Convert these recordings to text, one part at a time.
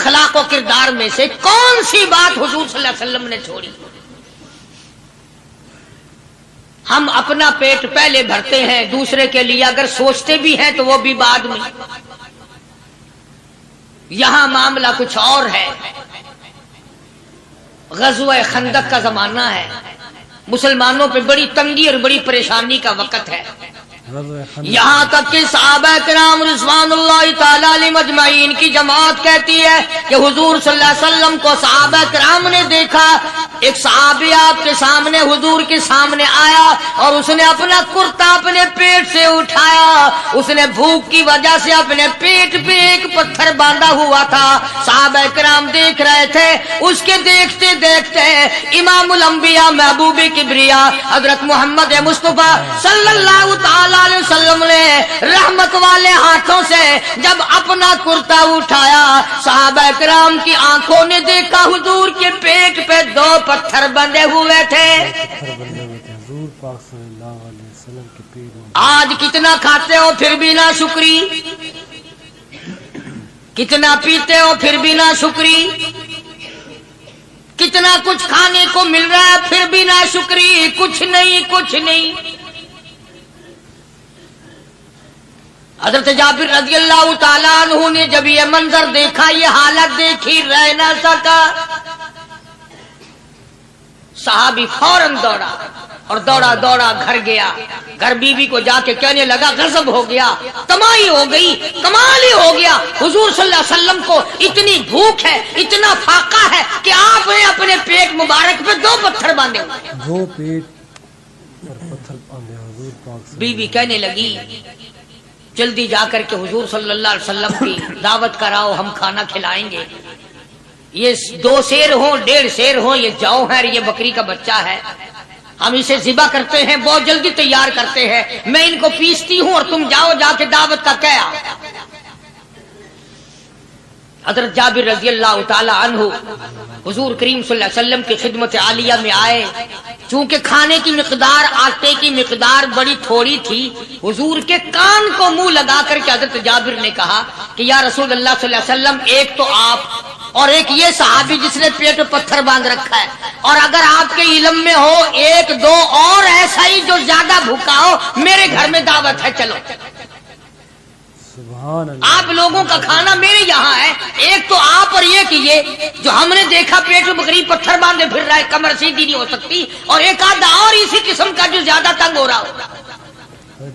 اخلاق و کردار میں سے کون سی بات حضور صلی اللہ علیہ وسلم نے چھوڑی؟ ہم اپنا پیٹ پہلے بھرتے ہیں، دوسرے کے لیے اگر سوچتے بھی ہیں تو وہ بھی بعد میں۔ یہاں معاملہ کچھ اور ہے۔ غزوہ خندق کا زمانہ ہے، مسلمانوں پہ بڑی تنگی اور بڑی پریشانی کا وقت ہے، یہاں تک کہ صحابہ کرام رضوان اللہ تعالی علیہم اجمعین کی جماعت کہتی ہے کہ حضور صلی اللہ علیہ وسلم کو صحابہ کرام نے دیکھا، ایک صحابی آپ کے سامنے حضور کے سامنے آیا اور اس نے اپنا کرتا اپنے پیٹ سے اٹھایا، اس نے بھوک کی وجہ سے اپنے پیٹ پہ ایک پتھر باندھا ہوا تھا، صحابہ کرام دیکھ رہے تھے، اس کے دیکھتے دیکھتے امام الانبیاء محبوب کبریا حضرت محمد مصطفیٰ صلی اللہ تعالی علیہ وسلم نے رحمت والے ہاتھوں سے جب اپنا کرتا اٹھایا، صحابہ کرام کی آنکھوں نے دیکھا حضور کے پیٹ پہ 2 پتھر بندھے ہوئے تھے۔ آج کتنا کھاتے ہو پھر بھی نہ شکری، کتنا پیتے ہو پھر بھی نہ شکری، کتنا کچھ کھانے کو مل رہا ہے پھر بھی نہ شکری، کچھ نہیں کچھ نہیں۔ حضرت جابر رضی اللہ تعالیٰ عنہ نے جب یہ منظر دیکھا، یہ حالت دیکھی، رہ نہ سکا، صحابی فوراً دوڑا اور دوڑا دوڑا گھر گیا، گھر بیوی کو جا کے کہنے لگا غضب ہو گیا، تمائی ہو گئی، کمال ہی ہو گیا، حضور صلی اللہ علیہ وسلم کو اتنی بھوک ہے، اتنا فاقہ ہے کہ آپ نے اپنے پیٹ مبارک پہ 2 پتھر باندھے ہوئے۔ 2 پیٹ پر پتھر باندھے حضور پاک۔ بیوی کہنے لگی جلدی جا کر کے حضور صلی اللہ علیہ وسلم کی دعوت کراؤ، ہم کھانا کھلائیں گے، یہ 2 شیر ہوں 1.5 شیر ہوں، یہ جو ہے یہ بکری کا بچہ ہے، ہم اسے ذبح کرتے ہیں، بہت جلدی تیار کرتے ہیں، میں ان کو پیستی ہوں اور تم جاؤ جا کے دعوت کا کیا۔ حضرت جابر رضی اللہ تعالی عنہ حضور کریم صلی اللہ علیہ وسلم کی خدمت عالیہ میں آئے، چونکہ کھانے کی مقدار، آٹے کی مقدار بڑی تھوڑی تھی، حضور کے کان کو منہ لگا کر کے حضرت جابر نے کہا کہ یا رسول اللہ صلی اللہ علیہ وسلم، ایک تو آپ اور ایک یہ صحابی جس نے پیٹ پتھر باندھ رکھا ہے، اور اگر آپ کے علم میں ہو 1-2 اور ایسا ہی جو زیادہ بھوکا ہو، میرے گھر میں دعوت ہے، چلو۔ آپ لوگوں کا کھانا میرے یہاں ہے، ایک تو آپ اور یہ کہ یہ جو ہم نے دیکھا پیٹ میں بکری پتھر باندھے پھر رہا ہے، کمر سیدھی نہیں ہو سکتی، اور ایک آدھا اور اسی قسم کا جو زیادہ تنگ ہو رہا ہو۔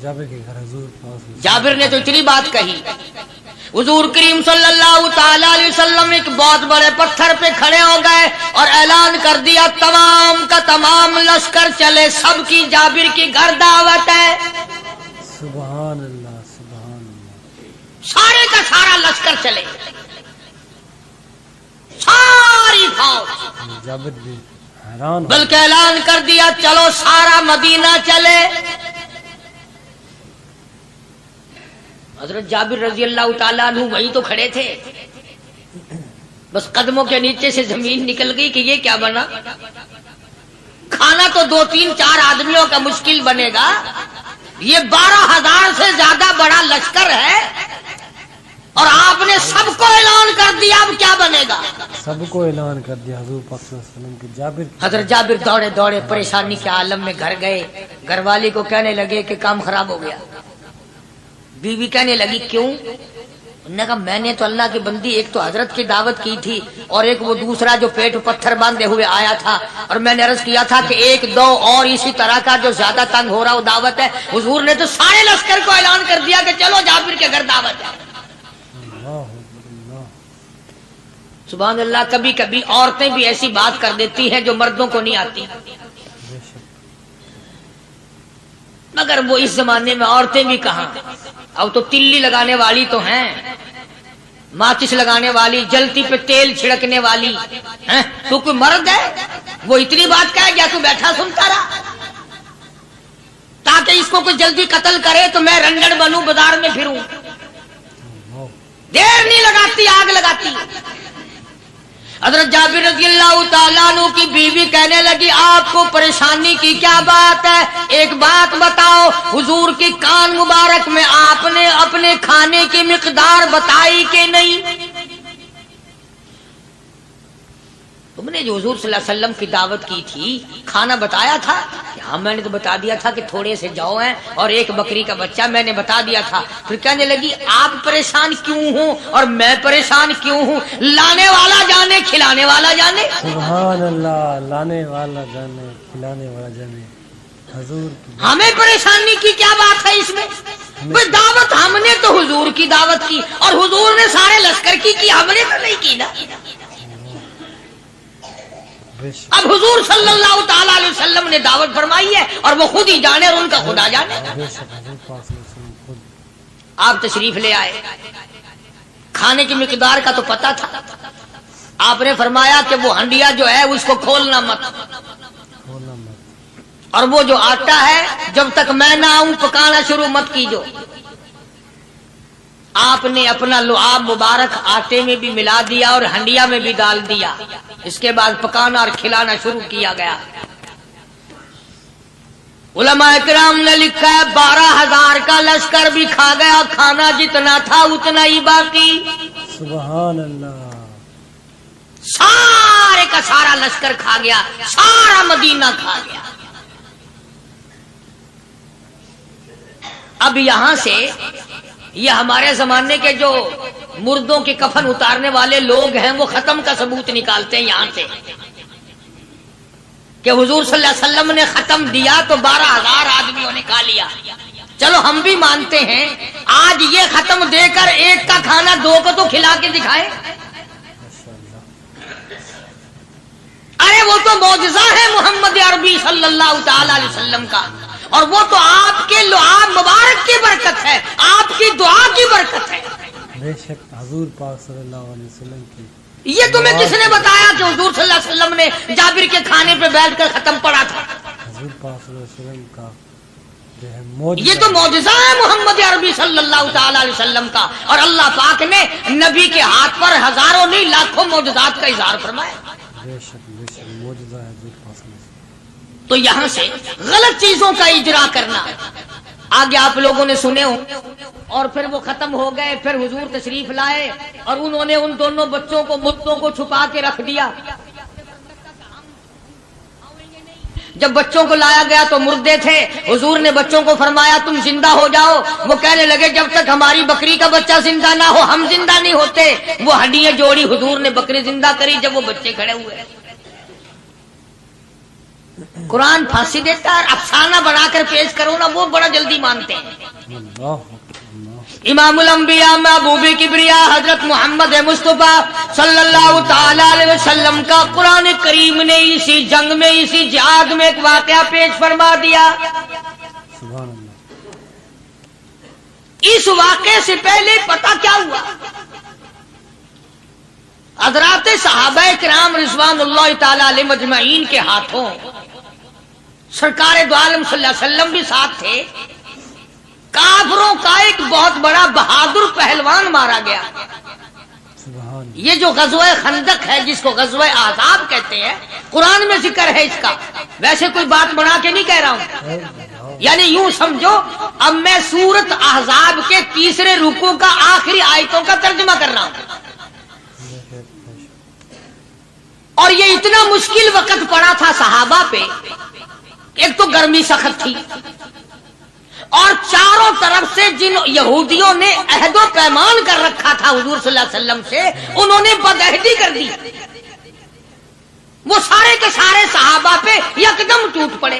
جابر نے تو اتنی بات کہی، حضور کریم صلی اللہ تعالی علیہ وسلم ایک بہت بڑے پتھر پہ کھڑے ہو گئے اور اعلان کر دیا تمام کا تمام لشکر چلے، سب کی جابر کی گھر دعوت ہے۔ سبحان اللہ سبحان اللہ۔ سارے کا سارا لشکر چلے، ساری فوج، جابر بھی حیران، بلکہ اعلان کر دیا چلو سارا مدینہ چلے۔ حضرت جابر رضی اللہ تعالیٰ عنہ وہی تو کھڑے تھے، بس قدموں کے نیچے سے زمین نکل گئی کہ یہ کیا بنا، کھانا تو 2-3-4 آدمیوں کا مشکل بنے گا، یہ 12,000 سے زیادہ بڑا لشکر ہے، اور آپ نے سب کو اعلان کر دیا، اب کیا بنے گا؟ سب کو اعلان کر دیا حضور پاک صلی اللہ علیہ وسلم کے جابر۔ حضرت جابر دوڑے دوڑے پریشانی کے عالم میں گھر گئے، گھر والی کو کہنے لگے کہ کام خراب ہو گیا۔ بیوی کہنے لگی کیوں؟ انہوں نے کہا میں نے تو اللہ کی بندی ایک تو حضرت کی دعوت کی تھی، اور ایک وہ دوسرا جو پیٹ پتھر باندھے ہوئے آیا تھا، اور میں نے عرض کیا تھا کہ 1-2 اور اسی طرح کا جو زیادہ تنگ ہو رہا وہ دعوت ہے، حضور نے تو سارے لشکر کو اعلان کر دیا کہ چلو جابر کے گھر دعوت ہے۔ سبحان اللہ۔ کبھی کبھی عورتیں بھی ایسی بات کر دیتی ہیں جو مردوں کو نہیں آتی، مگر وہ اس زمانے میں عورتیں بھی کہاں، اب تو تلی لگانے والی تو ہیں، ماچس لگانے والی، جلتی پہ تیل چھڑکنے والی ہیں، تو کوئی مرد ہے وہ اتنی بات کہے گیا تو بیٹھا سنتا رہا، تاکہ اس کو کوئی جلدی قتل کرے تو میں رنڈڑ بنوں، بازار میں پھروں، دیر نہیں لگاتی آگ لگاتی۔ حضرت جابر رضی اللہ تعالیٰ عنہ کی بیوی کہنے لگی آپ کو پریشانی کی کیا بات ہے، ایک بات بتاؤ، حضور کے کان مبارک میں آپ نے اپنے کھانے کی مقدار بتائی کہ نہیں؟ نے جو حضور صلی اللہ علیہ وسلم کی دعوت کی تھی کھانا بتایا تھا کہ ہاں میں نے تو بتا دیا تھا کہ تھوڑے سے جو ہیں اور ایک بکری کا بچہ میں نے بتا دیا تھا. پھر کہنے لگی آپ پریشان کیوں ہوں اور میں پریشان کیوں ہوں؟ لانے والا جانے کھلانے والا جانے. سبحان اللہ. لانے والا جانے کھلانے والا جانے. حضور کی ہمیں پریشانی کی کیا بات ہے اس میں؟ بھئی دعوت ہم نے تو حضور کی دعوت کی اور حضور نے سارے لشکر کی ہم نے تو نہیں کی نا. بے شک اب حضور صلی اللہ تعالی علیہ وسلم نے دعوت فرمائی ہے اور وہ خود ہی جانے اور ان کا خدا جانے. بے شک حضور پاک صلی اللہ علیہ وسلم خود آپ تشریف لے آئے. کھانے کی مقدار کا تو پتا تھا. آپ نے فرمایا کہ وہ ہنڈیا جو ہے اس کو کھولنا مت کھولنا مت. اور وہ جو آٹا ہے جب تک میں نہ آؤں پکانا شروع مت کیجو. آپ نے اپنا لعاب مبارک آٹے میں بھی ملا دیا اور ہنڈیا میں بھی ڈال دیا. اس کے بعد پکانا اور کھلانا شروع کیا گیا. علماء کرام نے لکھا ہے 12,000 کا لشکر بھی کھا گیا. کھانا جتنا تھا اتنا ہی باقی. سبحان اللہ. سارے کا سارا لشکر کھا گیا. سارا مدینہ کھا گیا. اب یہاں سے یہ ہمارے زمانے کے جو مردوں کے کفن اتارنے والے لوگ ہیں وہ ختم کا ثبوت نکالتے ہیں یہاں سے کہ حضور صلی اللہ علیہ وسلم نے ختم دیا تو 12,000 آدمیوں نے کھا لیا. چلو ہم بھی مانتے ہیں آج یہ ختم دے کر ایک کا کھانا 2 کو تو کھلا کے دکھائے. ماشاء اللہ. ارے وہ تو معجزہ ہے محمد عربی صلی اللہ تعالی علیہ وسلم کا اور وہ تو آپ کے لعاب مبارک کی برکت ہے. آپ کی دعا کی برکت ہے. بے شک حضور پاک صلی اللہ علیہ وسلم کی. یہ تمہیں کس نے بتایا کہ حضور صلی اللہ علیہ وسلم نے جابر کے کھانے پہ بیٹھ کر ختم پڑا تھا؟ حضور پاک صلی اللہ علیہ وسلم کا جو ہے یہ معجزہ. تو معجزہ ہے محمد عربی صلی اللہ تعالی علیہ وسلم کا اور اللہ پاک نے نبی کے ہاتھ پر ہزاروں نہیں لاکھوں معجزات کا اظہار فرمایا. بے شک معجزہ ہے حضور پاک صلی اللہ علیہ وسلم. تو یہاں سے غلط چیزوں کا اجرا کرنا آگے آپ لوگوں نے سنے ہوں. اور پھر وہ ختم ہو گئے. پھر حضور تشریف لائے اور انہوں نے ان دونوں بچوں کو مردوں کو چھپا کے رکھ دیا. جب بچوں کو لایا گیا تو مردے تھے. حضور نے بچوں کو فرمایا تم زندہ ہو جاؤ. وہ کہنے لگے جب تک ہماری بکری کا بچہ زندہ نہ ہو ہم زندہ نہیں ہوتے. وہ ہڈیاں جوڑی حضور نے بکری زندہ کری جب وہ بچے کھڑے ہوئے. قرآن پھانسی دیتا ہے. افسانہ بنا کر پیش کرو نا وہ بڑا جلدی مانتے ہیں. اللہ امام الانبیاء محبوب کبریا حضرت محمد مصطفیٰ صلی اللہ تعالی علیہ وسلم کا قرآن کریم نے اسی جنگ میں اسی جہاد میں ایک واقعہ پیش فرما دیا. سبحان اللہ. اس واقعے سے پہلے پتہ کیا ہوا؟ حضرات صحابہ کرام رضوان اللہ تعالی علیہ مجمعین کے ہاتھوں سرکار دو عالم صلی اللہ علیہ وسلم بھی ساتھ تھے. کافروں کا ایک بہت بڑا بہادر پہلوان مارا گیا. سبحان اللہ. یہ جو غزوہ خندق ہے جس کو غزوہ احزاب کہتے ہیں قرآن میں ذکر ہے اس کا. ویسے کوئی بات بنا کے نہیں کہہ رہا ہوں. یعنی یوں سمجھو اب میں سورت احزاب کے 3 رکوع کا آخری آیتوں کا ترجمہ کر رہا ہوں. اور یہ اتنا مشکل وقت پڑا تھا صحابہ پہ. ایک تو گرمی سخت تھی اور چاروں طرف سے جن یہودیوں نے عہد و پیمان کر رکھا تھا حضور صلی اللہ علیہ وسلم سے انہوں نے بدعہدی کر دی. وہ سارے کے سارے صحابہ پہ یکدم ٹوٹ پڑے.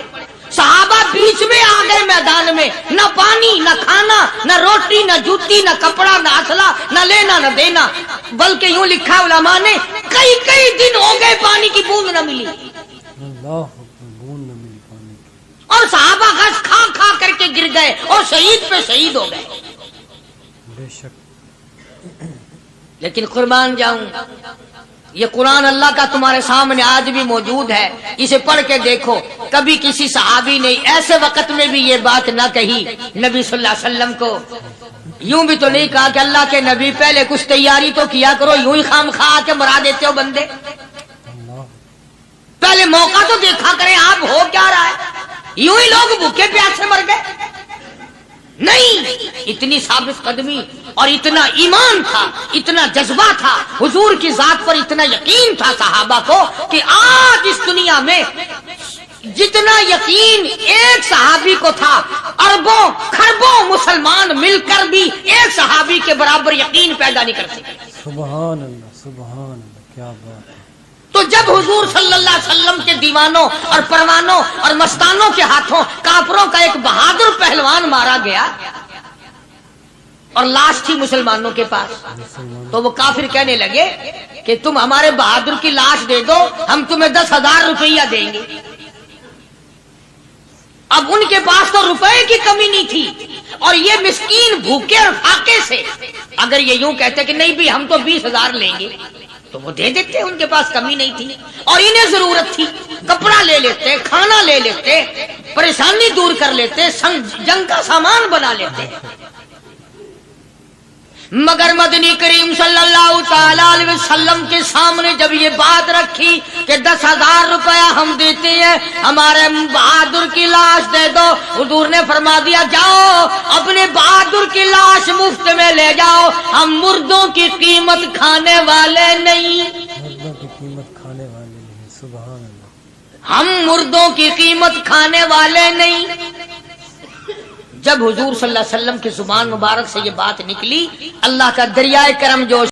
صحابہ بیچ میں آ گئے میدان میں. نہ پانی نہ کھانا نہ روٹی نہ جوتی نہ کپڑا نہ اسلحہ نہ لینا نہ دینا. بلکہ یوں لکھا علماء نے کئی دن ہو گئے پانی کی بوند نہ ملی. اللہ بوند نہ ملی پانی کی. اور صحابہ غش کھا کھا کر کے گر گئے اور شہید پہ شہید ہو گئے. بے شک. لیکن قربان جاؤں یہ قرآن اللہ کا تمہارے سامنے آج بھی موجود ہے. اسے پڑھ کے دیکھو. کبھی کسی صحابی نے ایسے وقت میں بھی یہ بات نہ کہی نبی صلی اللہ علیہ وسلم کو. یوں بھی تو نہیں کہا کہ اللہ کے نبی پہلے کچھ تیاری تو کیا کرو. یوں ہی خام خواہ کے مرا دیتے ہو بندے. پہلے موقع تو دیکھا کریں آپ ہو کیا رہا ہے. یوں ہی لوگ بھوکے پیاسے مر گئے. نہیں، اتنی ثابت قدمی اور اتنا ایمان تھا، اتنا جذبہ تھا، حضور کی ذات پر اتنا یقین تھا صحابہ کو کہ آج اس دنیا میں جتنا یقین ایک صحابی کو تھا، اربوں خربوں مسلمان مل کر بھی ایک صحابی کے برابر یقین پیدا نہیں کر سکے۔ سبحان اللہ، سبحان اللہ، کیا بات ہے۔ تو جب حضور صلی اللہ علیہ وسلم کے دیوانوں اور پروانوں اور مستانوں کے ہاتھوں کافروں کا ایک بہادر پہلوان مارا گیا اور لاش تھی مسلمانوں کے پاس، تو وہ کافر کہنے لگے کہ تم ہمارے بہادر کی لاش دے دو، ہم تمہیں 10,000 روپیہ دیں گے۔ اب ان کے پاس تو روپے کی کمی نہیں تھی، اور یہ مسکین بھوکے اور فاقے سے اگر یہ یوں کہتے کہ نہیں بھی ہم تو 20,000 لیں گے تو وہ دے دیتے، ان کے پاس کمی نہیں تھی، اور انہیں ضرورت تھی، کپڑا لے لیتے، کھانا لے لیتے، پریشانی دور کر لیتے، جنگ کا سامان بنا لیتے۔ مگر مدنی کریم صلی اللہ تعالی علیہ وسلم کے سامنے جب یہ بات رکھی کہ 10,000 روپیہ ہم دیتے ہیں، ہمارے بہادر کی لاش دے دو، حضور نے فرما دیا جاؤ اپنے بہادر کی لاش مفت میں لے جاؤ، ہم مردوں کی قیمت کھانے والے نہیں، مردوں کی قیمت کھانے والے نہیں، سبحان اللہ۔ ہم مردوں کی قیمت کھانے والے نہیں۔ جب حضور صلی اللہ علیہ وسلم کی زبان مبارک سے یہ بات نکلی، اللہ کا دریائے کرم جوش